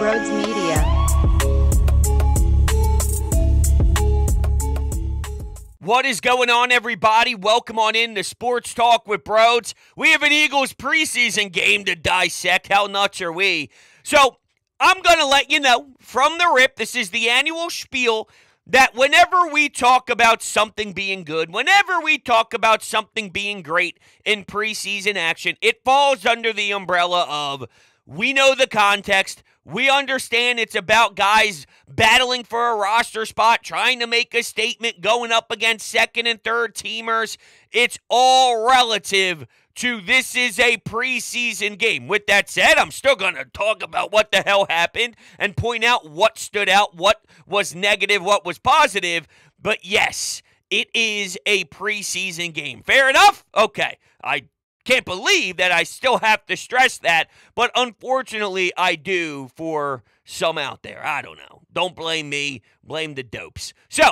Broads Media. What is going on, everybody? Welcome on in to Sports Talk with Broads. We have an Eagles preseason game to dissect. How nuts are we? So, I'm going to let you know from the rip, this is the annual spiel, that whenever we talk about something being good, whenever we talk about something being great in preseason action, it falls under the umbrella of we know the context. We understand it's about guys battling for a roster spot, trying to make a statement, going up against second and third teamers. It's all relative to this is a preseason game. With that said, I'm still going to talk about what the hell happened and point out what stood out, what was negative, what was positive. But yes, it is a preseason game. Fair enough? Okay. I can't believe that I still have to stress that, but unfortunately I do for some out there. I don't know. Don't blame me. Blame the dopes. So,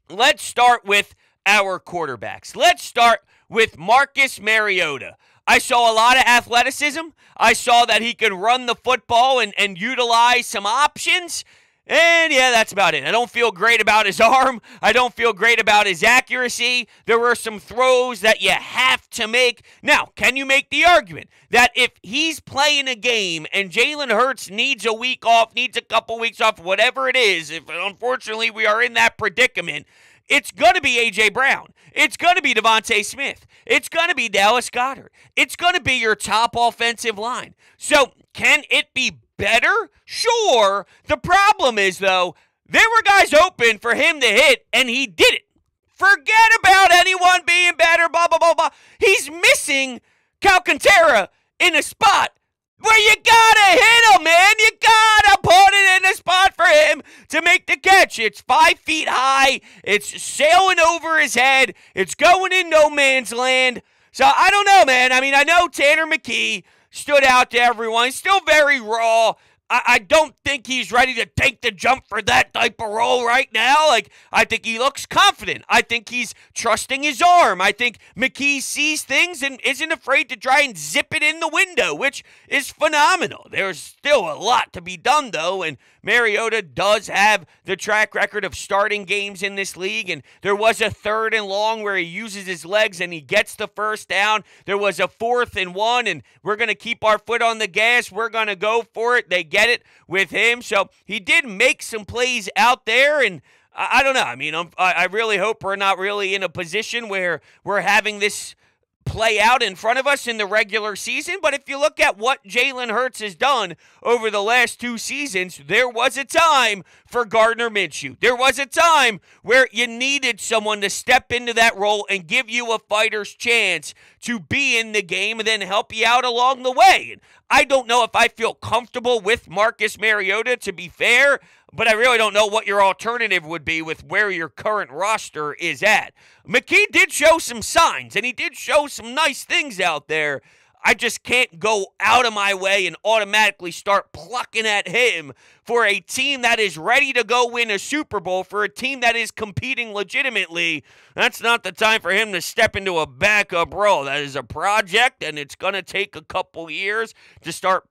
let's start with our quarterbacks. Let's start with Marcus Mariota. I saw a lot of athleticism. I saw that he could run the football and utilize some options. And yeah, that's about it. I don't feel great about his arm. I don't feel great about his accuracy. There were some throws that you have to make. Now, can you make the argument that if he's playing a game and Jalen Hurts needs a week off, needs a couple weeks off, whatever it is, if unfortunately we are in that predicament, it's going to be A.J. Brown. It's going to be Devontae Smith. It's going to be Dallas Goedert. It's going to be your top offensive line. So, can it be better? Sure. The problem is, though, there were guys open for him to hit, and he did it. Forget about anyone being better, blah, blah, blah, blah. He's missing Alcantara in a spot where you gotta hit him, man. You gotta put it in a spot for him to make the catch. It's 5 feet high. It's sailing over his head. It's going in no man's land. So, I don't know, man. I mean, I know Tanner McKee stood out to everyone. He's still very raw. I don't think he's ready to take the jump for that type of role right now. I think he looks confident. I think he's trusting his arm. I think McKee sees things and isn't afraid to try and zip it in the window, which is phenomenal. There's still a lot to be done, though, and Mariota does have the track record of starting games in this league, and there was a 3rd and long where he uses his legs and he gets the first down. There was a 4th and 1, and we're going to keep our foot on the gas. We're going to go for it. They get it with him. So he did make some plays out there, and I don't know. I mean, I really hope we're not really in a position where we're having this play out in front of us in the regular season. But if you look at what Jalen Hurts has done over the last 2 seasons, there was a time for Gardner Minshew. There was a time where you needed someone to step into that role and give you a fighter's chance to be in the game and then help you out along the way. And I don't know if I feel comfortable with Marcus Mariota, to be fair, but I really don't know what your alternative would be with where your current roster is at. McKee did show some signs, and he did show some nice things out there. I just can't go out of my way and automatically start plucking at him for a team that is ready to go win a Super Bowl, for a team that is competing legitimately. That's not the time for him to step into a backup role. That is a project, and it's going to take a couple years to start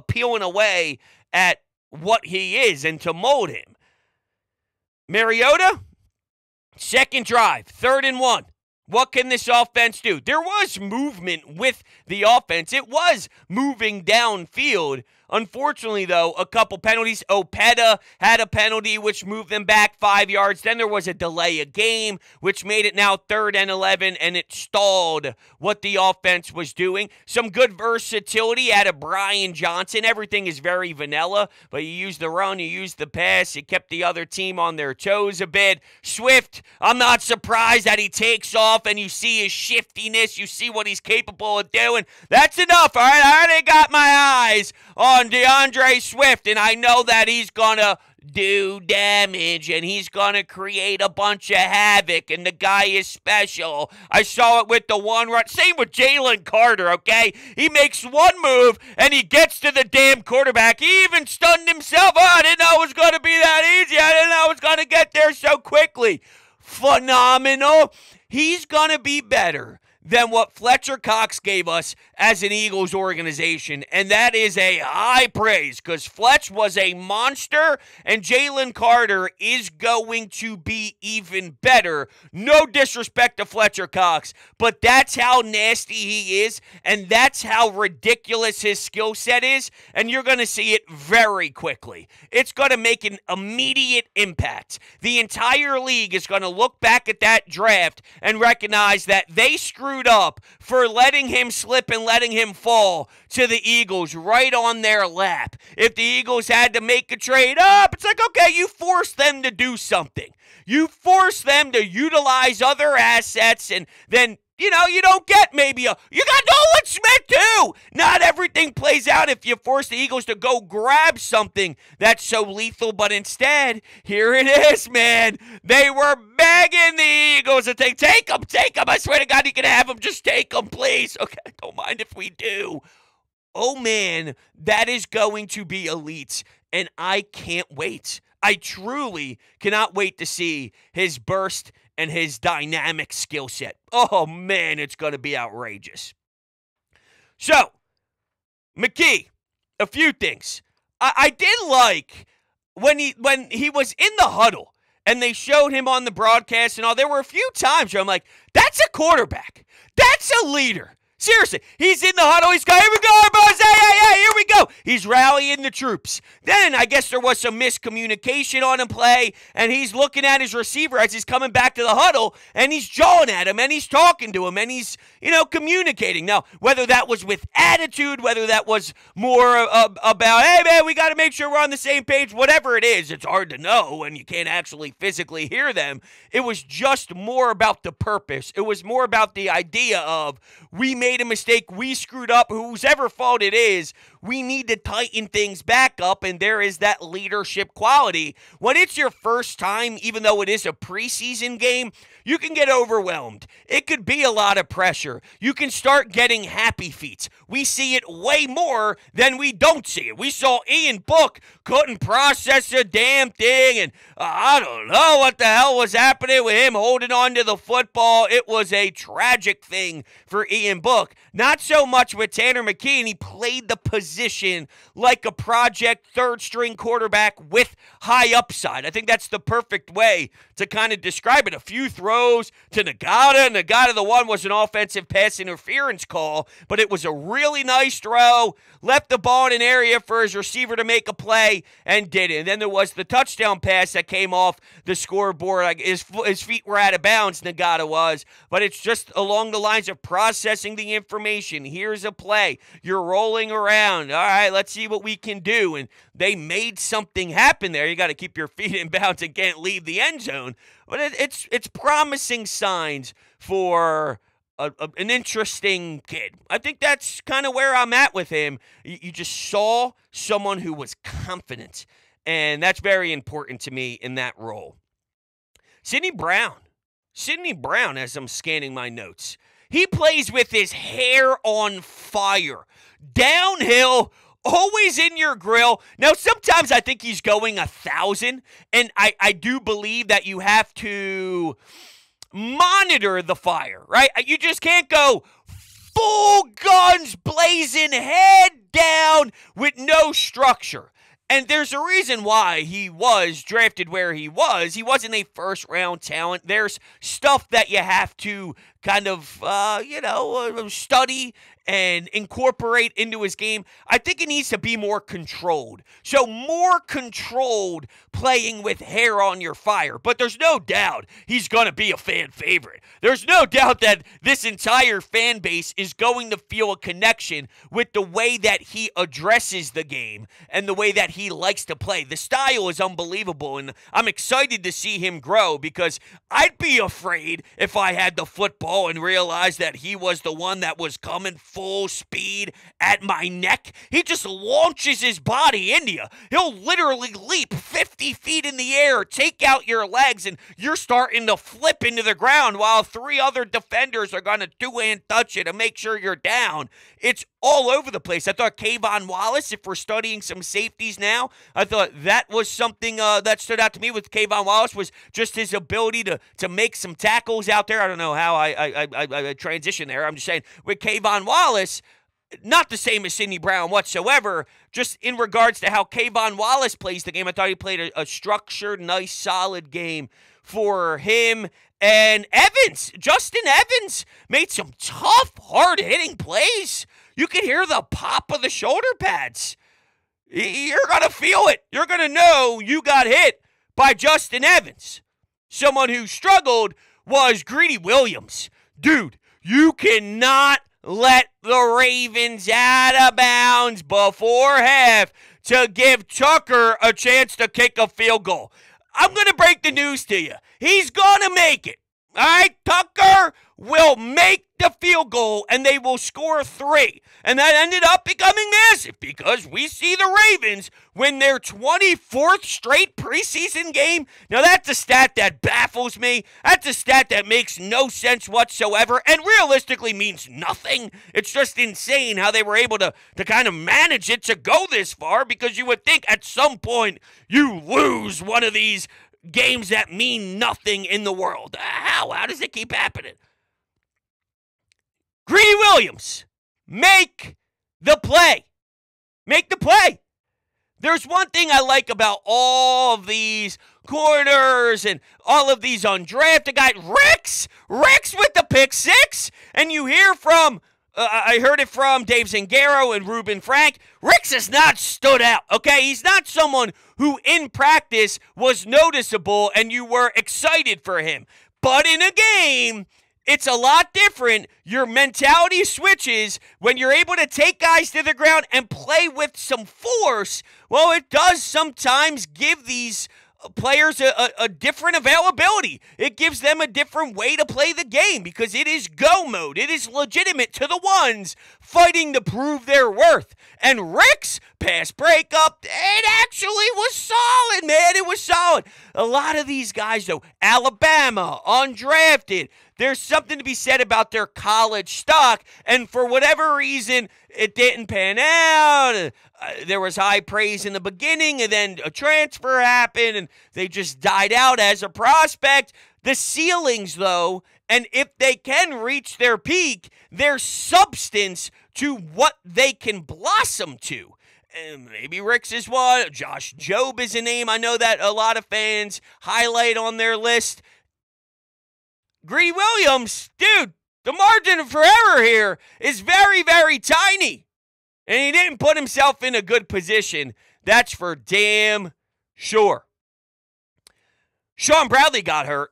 peeling away at what he is and to mold him. Mariota, 2nd drive, 3rd and 1. What can this offense do? There was movement with the offense. It was moving downfield. Unfortunately, though, a couple penalties. Opeta had a penalty, which moved them back 5 yards. Then there was a delay of game, which made it now 3rd and 11, and it stalled what the offense was doing. Some good versatility out of Brian Johnson. Everything is very vanilla, but you use the run, you use the pass. You kept the other team on their toes a bit. Swift, I'm not surprised that he takes off, and you see his shiftiness. You see what he's capable of doing. That's enough, all right? I already got my eyes on DeAndre Swift, and I know that he's going to do damage, and he's going to create a bunch of havoc, and the guy is special. I saw it with the one run. Same with Jalen Carter, okay? He makes one move, and he gets to the damn quarterback. He even stunned himself. Oh, I didn't know it was going to be that easy. I didn't know it was going to get there so quickly. Phenomenal. He's going to be better than what Fletcher Cox gave us as an Eagles organization, and that is a high praise because Fletch was a monster, and Jalen Carter is going to be even better. No disrespect to Fletcher Cox, but that's how nasty he is, and that's how ridiculous his skill set is, and you're going to see it very quickly. It's going to make an immediate impact. The entire league is going to look back at that draft and recognize that they screwed up for letting him slip and letting him fall to the Eagles right on their lap. If the Eagles had to make a trade up, it's like, okay, you forced them to do something. You force them to utilize other assets, and then you don't get maybe you got Nolan Smith too. Not everything plays out if you force the Eagles to go grab something that's so lethal, but instead, here it is, man. They were begging the Eagles to take them. I swear to God, you can have them. Just take them, please. Okay, don't mind if we do. Oh, man, that is going to be elite, and I can't wait. I truly cannot wait to see his burst and his dynamic skill set. Oh, man, it's going to be outrageous. So, McKee, a few things. I did like when he was in the huddle and they showed him on the broadcast and all, there were a few times where I'm like, that's a quarterback. That's a leader. Seriously, he's in the huddle. He's going, here we go, boys. Hey, here we go. He's rallying the troops. Then I guess there was some miscommunication on a play, and he's looking at his receiver as he's coming back to the huddle, and he's jawing at him, and he's talking to him, and he's, communicating. Now, whether that was with attitude, whether that was more about, hey, man, we got to make sure we're on the same page, whatever it is, it's hard to know when you can't actually physically hear them. It was just more about the purpose. It was more about the idea of, we made a mistake, we screwed up, whosever fault it is, we need to tighten things back up, and there is that leadership quality. When it's your first time, even though it is a preseason game, you can get overwhelmed. It could be a lot of pressure. You can start getting happy feet. We see it way more than we don't see it. We saw Ian Book couldn't process a damn thing, and I don't know what the hell was happening with him holding on to the football. It was a tragic thing for Ian Book. Not so much with Tanner McKee, and he played the position like a project third-string quarterback with high upside. I think that's the perfect way to kind of describe it. A few throws to Nagata. Nagata, the one, was an offensive pass interference call, but it was a really nice throw. Left the ball in an area for his receiver to make a play and did it. And then there was the touchdown pass that came off the scoreboard. Like his feet were out of bounds, Nagata was, but it's just along the lines of processing the information. Here's a play. You're rolling around. All right, let's see what we can do. And they made something happen there. You got to keep your feet in bounds and can't leave the end zone. But it's promising signs for an interesting kid. I think that's kind of where I'm at with him. You just saw someone who was confident, and that's very important to me in that role. Sidney Brown, as I'm scanning my notes, he plays with his hair on fire. Downhill, always in your grill. Now, sometimes I think he's going 1,000, and I do believe that you have to monitor the fire, right? You just can't go full guns blazing, head down with no structure. And there's a reason why he was drafted where he was. He wasn't a first-round talent. There's stuff that you have to kind of, study and incorporate into his game. I think it needs to be more controlled. So more controlled playing with hair on your fire. But there's no doubt he's going to be a fan favorite. There's no doubt that this entire fan base is going to feel a connection with the way that he addresses the game and the way that he likes to play. The style is unbelievable, and I'm excited to see him grow because I'd be afraid if I had the football and realized that he was the one that was coming full speed at my neck. He just launches his body into you. He'll literally leap 50 feet in the air, take out your legs, and you're starting to flip into the ground while 3 other defenders are going to two-hand touch you to make sure you're down. It's all over the place. I thought Kayvon Wallace, if we're studying some safeties now, I thought that was something that stood out to me with Kayvon Wallace, was just his ability to make some tackles out there. I don't know how I transition there. I'm just saying, with Kayvon Wallace, not the same as Sidney Brown whatsoever, just in regards to how Kayvon Wallace plays the game. I thought he played a structured, nice, solid game for him. And Evans, Justin Evans, made some tough, hard-hitting plays. You could hear the pop of the shoulder pads. You're going to feel it. You're going to know you got hit by Justin Evans. Someone who struggled was Greedy Williams. Dude, you cannot let the Ravens out of bounds before half to give Tucker a chance to kick a field goal. I'm going to break the news to you. He's going to make it. All right, Tucker will make the field goal, and they will score 3. And that ended up becoming massive because we see the Ravens win their 24th straight preseason game. Now, that's a stat that baffles me. That's a stat that makes no sense whatsoever and realistically means nothing. It's just insane how they were able to kind of manage it to go this far, because you would think at some point you lose one of these games that mean nothing in the world. How? How does it keep happening? Greedy Williams, make the play. Make the play. There's one thing I like about all of these corners and all of these undrafted guys. Ricks with the pick 6. And you hear from, I heard it from Dave Zangaro and Ruben Frank. Ricks has not stood out, okay? He's not someone who in practice was noticeable and you were excited for him. But in a game, it's a lot different. Your mentality switches when you're able to take guys to the ground and play with some force. Well, it does sometimes give these players a different availability. It gives them a different way to play the game because it is go mode. It is legitimate to the ones fighting to prove their worth. And Rick's pass breakup, it actually was solid, man. It was solid. A lot of these guys, though, Alabama, undrafted, there's something to be said about their college stock, and for whatever reason, it didn't pan out. There was high praise in the beginning, and then a transfer happened, and they just died out as a prospect. The ceilings, though, and if they can reach their peak, there's substance to what they can blossom to. And maybe Ricks is one. Josh Jobe is a name I know that a lot of fans highlight on their list. Greedy Williams, dude, the margin for error here is very, very tiny. And he didn't put himself in a good position. That's for damn sure. Sean Bradley got hurt.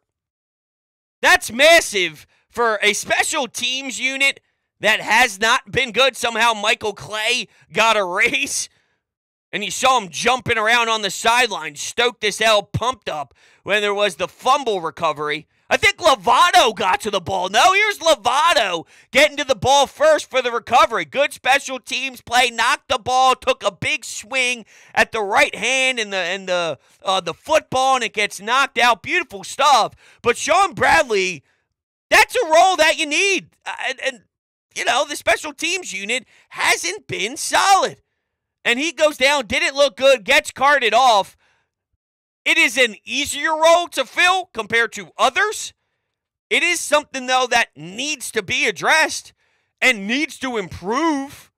That's massive for a special teams unit that has not been good. Somehow Michael Clay got a raise. And you saw him jumping around on the sideline, stoked as hell, pumped up when there was the fumble recovery. I think Lovato got to the ball. No, here's Lovato getting to the ball first for the recovery. Good special teams play, knocked the ball, took a big swing at the right hand and the football, and it gets knocked out. Beautiful stuff. But Sean Bradley, that's a role that you need. And you know, the special teams unit hasn't been solid. And he goes down, didn't look good, gets carted off. It is an easier role to fill compared to others. It is something, though, that needs to be addressed and needs to improve.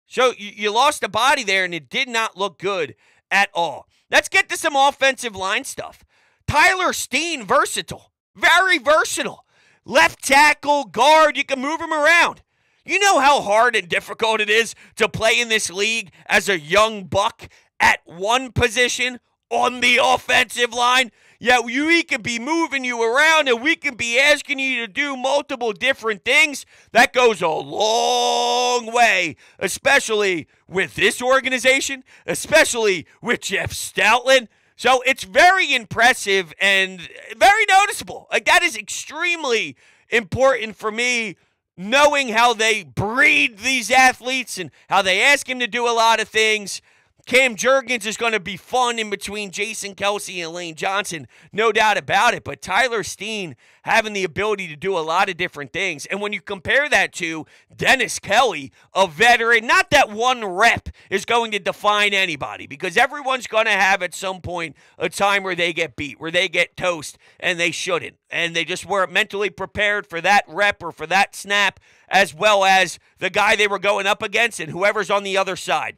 So you lost a body there, and it did not look good at all. Let's get to some offensive line stuff. Tyler Steen, versatile. Very versatile. Left tackle, guard, you can move him around. You know how hard and difficult it is to play in this league as a young buck at one position on the offensive line? Yeah, we can be moving you around and we can be asking you to do multiple different things. That goes a long way, especially with this organization, especially with Jeff Stoutland. So it's very impressive and very noticeable. Like, that is extremely important for me, knowing how they breed these athletes and how they ask him to do a lot of things. Cam Jurgens is going to be fun in between Jason Kelce and Lane Johnson, no doubt about it. But Tyler Steen having the ability to do a lot of different things. And when you compare that to Dennis Kelly, a veteran, not that one rep is going to define anybody, because everyone's going to have at some point a time where they get beat, where they get toast, and they shouldn't. And they just weren't mentally prepared for that rep or for that snap, as well as the guy they were going up against and whoever's on the other side.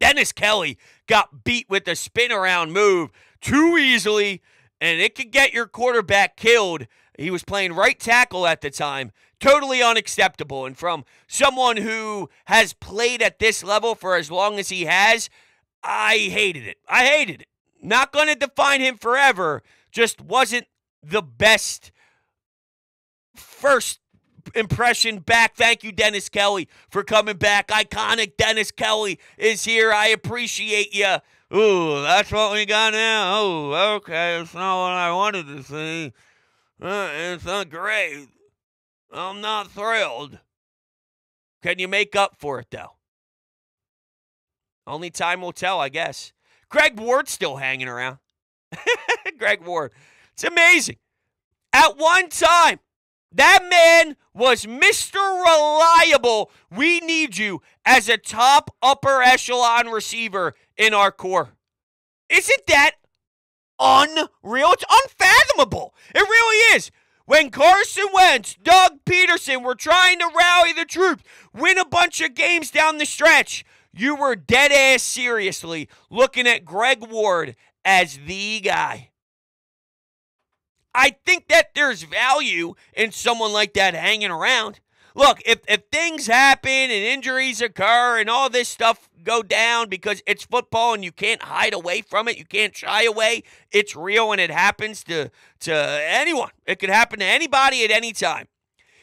Dennis Kelly got beat with the spin around move too easily, and it could get your quarterback killed. He was playing right tackle at the time. Totally unacceptable. And from someone who has played at this level for as long as he has, I hated it. I hated it. Not going to define him forever. Just wasn't the best first impression back. Thank you, Dennis Kelly, for coming back. Iconic Dennis Kelly is here. I appreciate you. Ooh, that's what we got now. Oh, okay. It's not what I wanted to see. It's not great. I'm not thrilled. Can you make up for it, though? Only time will tell, I guess. Greg Ward's still hanging around. Greg Ward. It's amazing. At one time, that man was Mr. Reliable. We need you as a top upper echelon receiver in our core. Isn't that unreal? It's unfathomable. It really is. When Carson Wentz, Doug Peterson were trying to rally the troops, win a bunch of games down the stretch, you were dead ass seriously looking at Greg Ward as the guy. I think that there's value in someone like that hanging around. Look, if things happen and injuries occur and all this stuff go down, because it's football and you can't hide away from it, you can't shy away, it's real and it happens to anyone. It could happen to anybody at any time.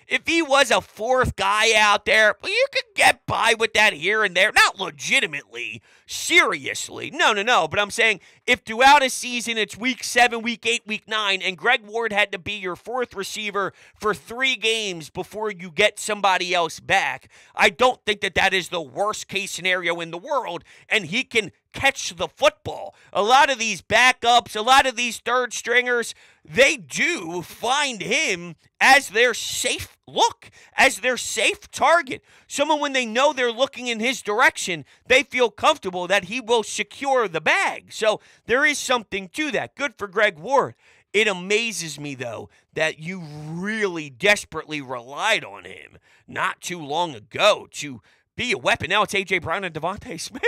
If he was a fourth guy out there, well, you could get by with that here and there. Not legitimately, seriously. No. But I'm saying if throughout a season it's week 7, week 8, week 9, and Greg Ward had to be your fourth receiver for 3 games before you get somebody else back, I don't think that is the worst case scenario in the world, and he can catch the football. A lot of these backups, a lot of these third stringers, they do find him as their safe look, as their safe target. Someone, when they know they're looking in his direction, they feel comfortable that he will secure the bag. So there is something to that. Good for Greg Ward. It amazes me, though, that you really desperately relied on him not too long ago to be a weapon. Now it's A.J. Brown and Devontae Smith.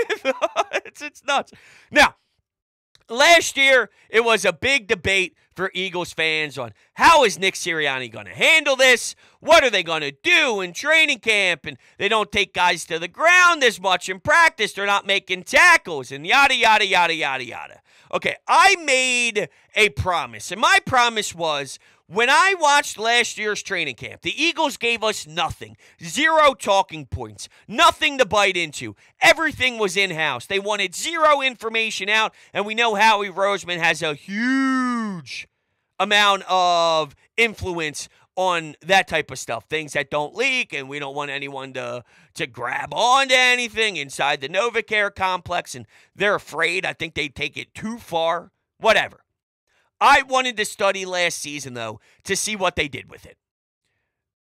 It's nuts. Now, last year, it was a big debate for Eagles fans on how is Nick Sirianni going to handle this? What are they going to do in training camp? And they don't take guys to the ground as much in practice. They're not making tackles and yada, yada, yada, yada, yada. Okay, I made a promise, and my promise was, when I watched last year's training camp, the Eagles gave us nothing. 0 talking points. Nothing to bite into. Everything was in-house. They wanted 0 information out, and we know Howie Roseman has a huge amount of influence on that type of stuff. Things that don't leak, and we don't want anyone to grab onto anything inside the NovaCare complex, and they're afraid. I think they take it too far. Whatever. I wanted to study last season, though, to see what they did with it.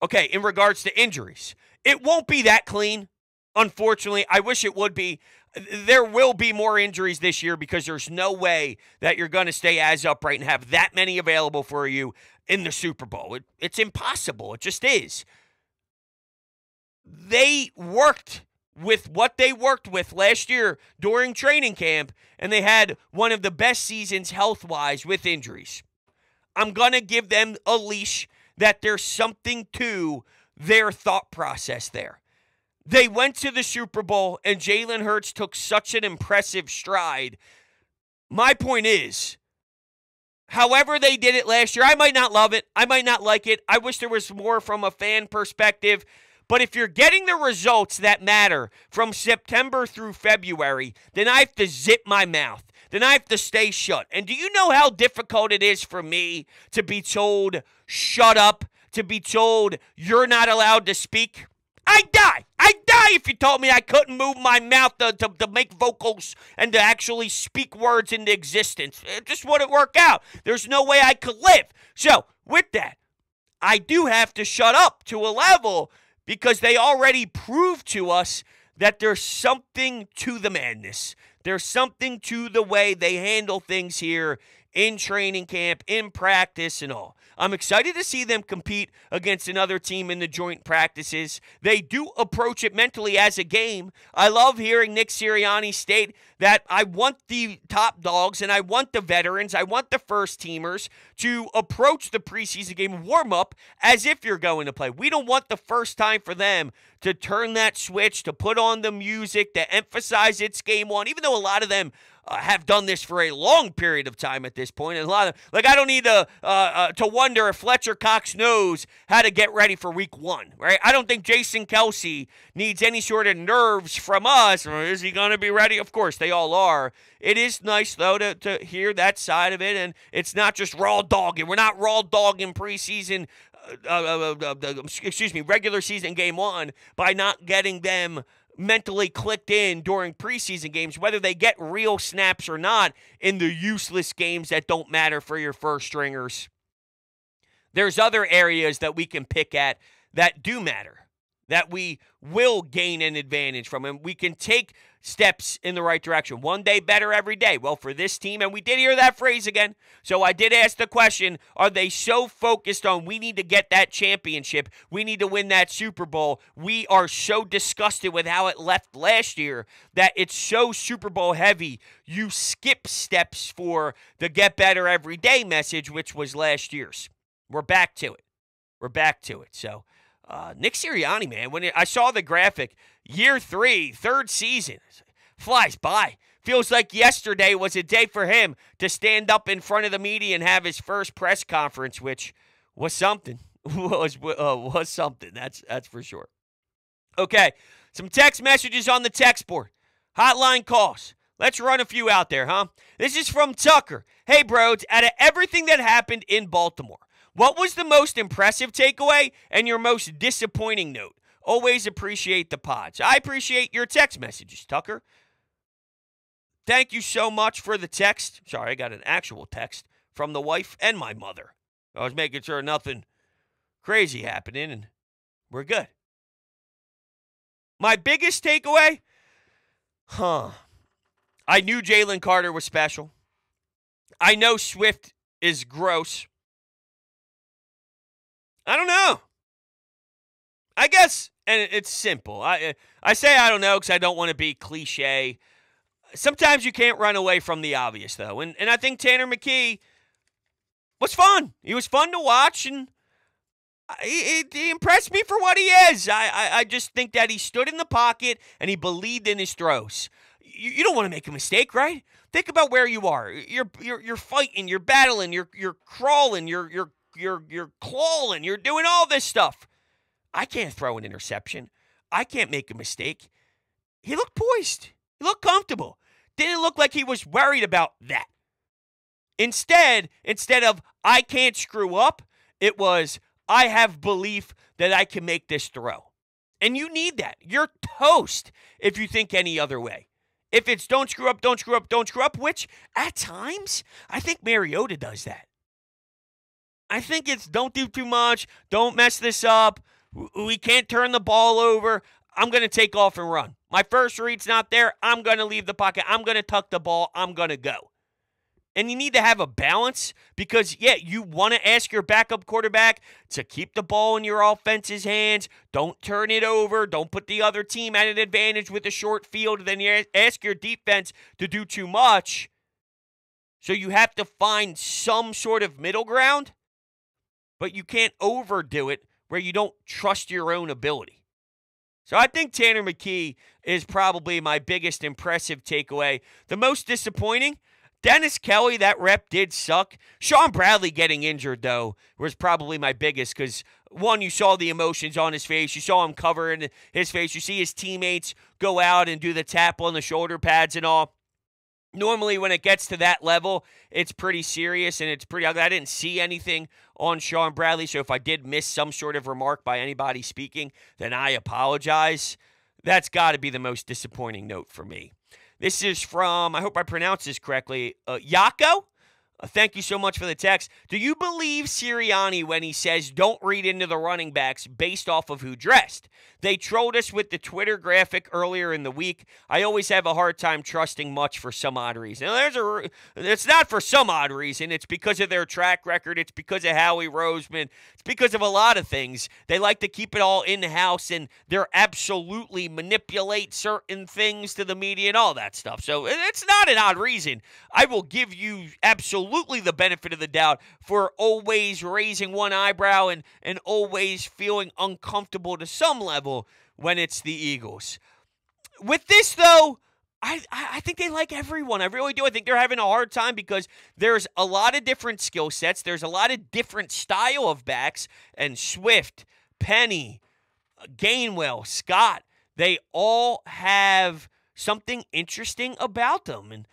Okay, in regards to injuries, it won't be that clean, unfortunately. I wish it would be. There will be more injuries this year because there's no way that you're going to stay as upright and have that many available for you in the Super Bowl. It's impossible. It just is. They worked with what they worked with last year during training camp, and they had one of the best seasons health-wise with injuries. I'm going to give them a leash that there's something to their thought process there. They went to the Super Bowl, and Jalen Hurts took such an impressive stride. My point is, however they did it last year, I might not love it. I might not like it. I wish there was more from a fan perspective. But if you're getting the results that matter from September through February, then I have to zip my mouth. Then I have to stay shut. And do you know how difficult it is for me to be told, shut up, to be told, you're not allowed to speak? I'd die. I'd die if you told me I couldn't move my mouth to make vocals and to actually speak words into existence. It just wouldn't work out. There's no way I could live. So, with that, I do have to shut up to a level because they already proved to us that there's something to the madness. There's something to the way they handle things here in training camp, in practice, and all. I'm excited to see them compete against another team in the joint practices. They do approach it mentally as a game. I love hearing Nick Sirianni state that I want the top dogs and I want the veterans, I want the first teamers to approach the preseason game warm-up as if you're going to play. We don't want the first time for them to turn that switch, to put on the music, to emphasize it's game one, even though a lot of them have done this for a long period of time at this point. And a lot of, like, I don't need to wonder if Fletcher Cox knows how to get ready for week one, right? I don't think Jason Kelsey needs any sort of nerves from us. Is he going to be ready? Of course, they all are. It is nice, though, to hear that side of it, and it's not just raw dogging. We're not raw dogging preseason, regular season game one by not getting them mentally clicked in during preseason games, whether they get real snaps or not in the useless games that don't matter for your first stringers. There's other areas that we can pick at that do matter, that we will gain an advantage from, and we can take steps in the right direction. One day better every day. Well, for this team, and we did hear that phrase again, so I did ask the question, are they so focused on we need to get that championship, we need to win that Super Bowl, we are so disgusted with how it left last year that it's so Super Bowl heavy, you skip steps for the get better every day message, which was last year's. We're back to it. We're back to it. So, Nick Sirianni, man, when I saw the graphic, year 3, third season, flies by. Feels like yesterday was a day for him to stand up in front of the media and have his first press conference, which was something. was something. That's for sure. Okay, some text messages on the text board. Hotline calls. Let's run a few out there, huh? This is from Tucker. Hey, bros, out of everything that happened in Baltimore, what was the most impressive takeaway and your most disappointing note? Always appreciate the pods. I appreciate your text messages, Tucker. Thank you so much for the text. Sorry, I got an actual text from the wife and my mother. I was making sure nothing crazy happening, and we're good. My biggest takeaway? I knew Jalen Carter was special. I know Swift is gross. I don't know. I guess, and it's simple. I say I don't know because I don't want to be cliche. Sometimes you can't run away from the obvious, though. And I think Tanner McKee was fun. He was fun to watch, and he impressed me for what he is. I just think that he stood in the pocket, and he believed in his throws. You don't want to make a mistake, right? Think about where you are. You're fighting, you're battling, you're crawling, you're clawing, you're doing all this stuff. I can't throw an interception. I can't make a mistake. He looked poised. He looked comfortable. Didn't look like he was worried about that. Instead of I can't screw up, it was I have belief that I can make this throw. And you need that. You're toast if you think any other way. If it's don't screw up, don't screw up, don't screw up, which at times I think Mariota does that. I think it's don't do too much, don't mess this up, we can't turn the ball over, I'm going to take off and run. My first read's not there, I'm going to leave the pocket, I'm going to tuck the ball, I'm going to go. And you need to have a balance because, yeah, you want to ask your backup quarterback to keep the ball in your offense's hands, don't turn it over, don't put the other team at an advantage with a short field, then you ask your defense to do too much. So you have to find some sort of middle ground. But you can't overdo it where you don't trust your own ability. So I think Tanner McKee is probably my biggest impressive takeaway. The most disappointing, Dennis Kelly, that rep did suck. Sean Bradley getting injured, though, was probably my biggest because, one, you saw the emotions on his face. You saw him covering his face. You see his teammates go out and do the tap on the shoulder pads and all. Normally, when it gets to that level, it's pretty serious and it's pretty ugly. I didn't see anything on Sean Bradley, so if I did miss some sort of remark by anybody speaking, then I apologize. That's got to be the most disappointing note for me. This is from, I hope I pronounced this correctly, Yako? Thank you so much for the text. Do you believe Sirianni when he says don't read into the running backs based off of who dressed? They trolled us with the Twitter graphic earlier in the week. I always have a hard time trusting much for some odd reason. Now, it's not for some odd reason. It's because of their track record. It's because of Howie Roseman. It's because of a lot of things. They like to keep it all in-house, and they're absolutely manipulate certain things to the media and all that stuff. So it's not an odd reason. I will give you absolutely the benefit of the doubt for always raising one eyebrow and always feeling uncomfortable to some level when it's the Eagles. With this, though, I think they like everyone. I really do. I think they're having a hard time because there's a lot of different skill sets. There's a lot of different style of backs. And Swift, Penny, Gainwell, Scott, they all have something interesting about them. And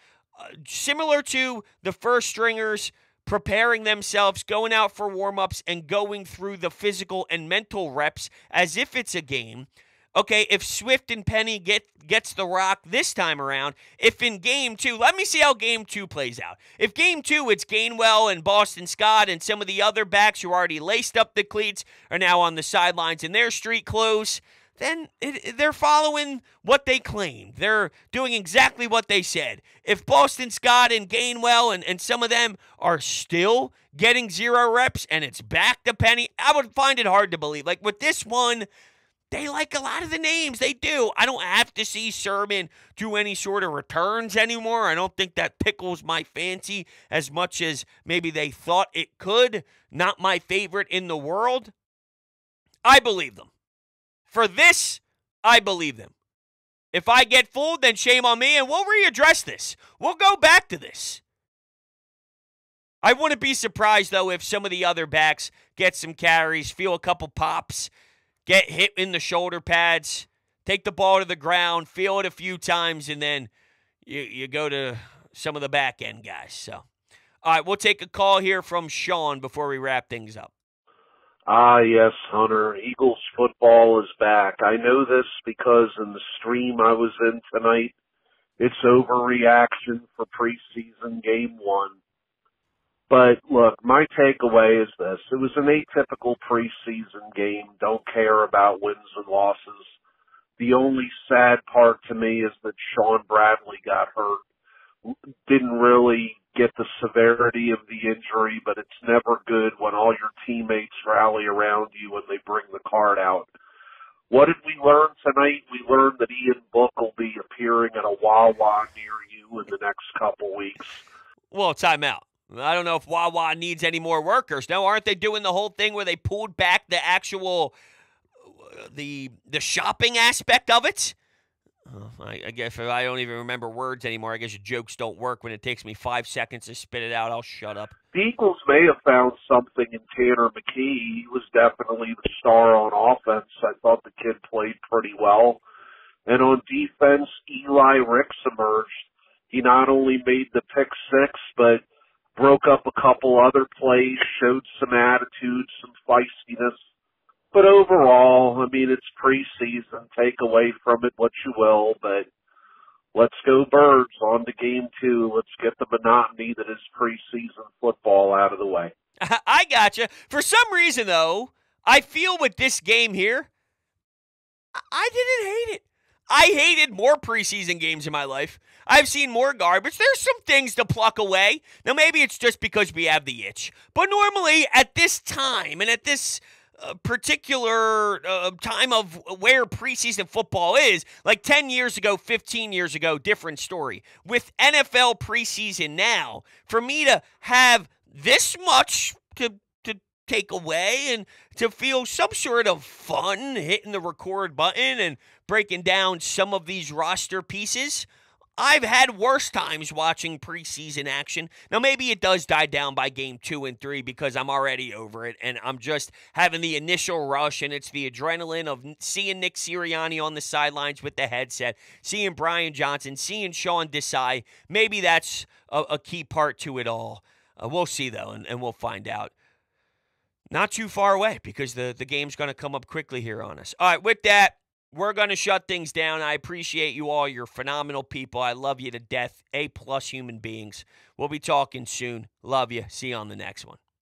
similar to the first stringers preparing themselves, going out for warm-ups, and going through the physical and mental reps as if it's a game. Okay, if Swift and Penny gets the rock this time around, if in Game 2, let me see how Game 2 plays out. If Game 2, it's Gainwell and Boston Scott and some of the other backs who already laced up the cleats are now on the sidelines in their street clothes, then they're following what they claimed. They're doing exactly what they said. If Boston Scott and Gainwell and some of them are still getting 0 reps and it's back to Penny, I would find it hard to believe. Like with this one, they like a lot of the names. They do. I don't have to see Sermon do any sort of returns anymore. I don't think that tickles my fancy as much as maybe they thought it could. Not my favorite in the world. I believe them. For this, I believe them. If I get fooled, then shame on me, and we'll readdress this. We'll go back to this. I wouldn't be surprised, though, if some of the other backs get some carries, feel a couple pops, get hit in the shoulder pads, take the ball to the ground, feel it a few times, and then you go to some of the back end guys. So, all right, we'll take a call here from Sean before we wrap things up. Yes, Hunter. Eagles football is back. I know this because in the stream I was in tonight, it's overreaction for preseason game 1. But look, my takeaway is this. It was an atypical preseason game. Don't care about wins and losses. The only sad part to me is that Sean Bradley got hurt. Didn't really get the severity of the injury, but it's never good when all your teammates rally around you when they bring the card out. What did we learn tonight? We learned that Ian Book will be appearing at a Wawa near you in the next couple weeks. Well, time out. I don't know if Wawa needs any more workers. No, aren't they doing the whole thing where they pulled back the actual the shopping aspect of it? I guess I don't even remember words anymore. I guess your jokes don't work when it takes me 5 seconds to spit it out. I'll shut up. The Eagles may have found something in Tanner McKee. He was definitely the star on offense. I thought the kid played pretty well. And on defense, Eli Ricks emerged. He not only made the pick 6, but broke up a couple other plays, showed some attitude, some feistiness. But overall, I mean, it's preseason. Take away from it what you will, but let's go Birds on to game 2. Let's get the monotony that is preseason football out of the way. I gotcha. For some reason, though, I feel with this game here, I didn't hate it. I hated more preseason games in my life. I've seen more garbage. There's some things to pluck away. Now, maybe it's just because we have the itch. But normally, at this time and at this particular time of where preseason football is, like 10 years ago, 15 years ago, different story. With NFL preseason now, for me to have this much to take away and to feel some sort of fun hitting the record button and breaking down some of these roster pieces, I've had worse times watching preseason action. Now, maybe it does die down by game 2 and 3 because I'm already over it and I'm just having the initial rush, and it's the adrenaline of seeing Nick Sirianni on the sidelines with the headset, seeing Brian Johnson, seeing Sean Desai. Maybe that's a key part to it all. We'll see, though, and we'll find out. Not too far away because the game's going to come up quickly here on us. All right, with that, we're going to shut things down. I appreciate you all. You're phenomenal people. I love you to death. A+ human beings. We'll be talking soon. Love you. See you on the next one.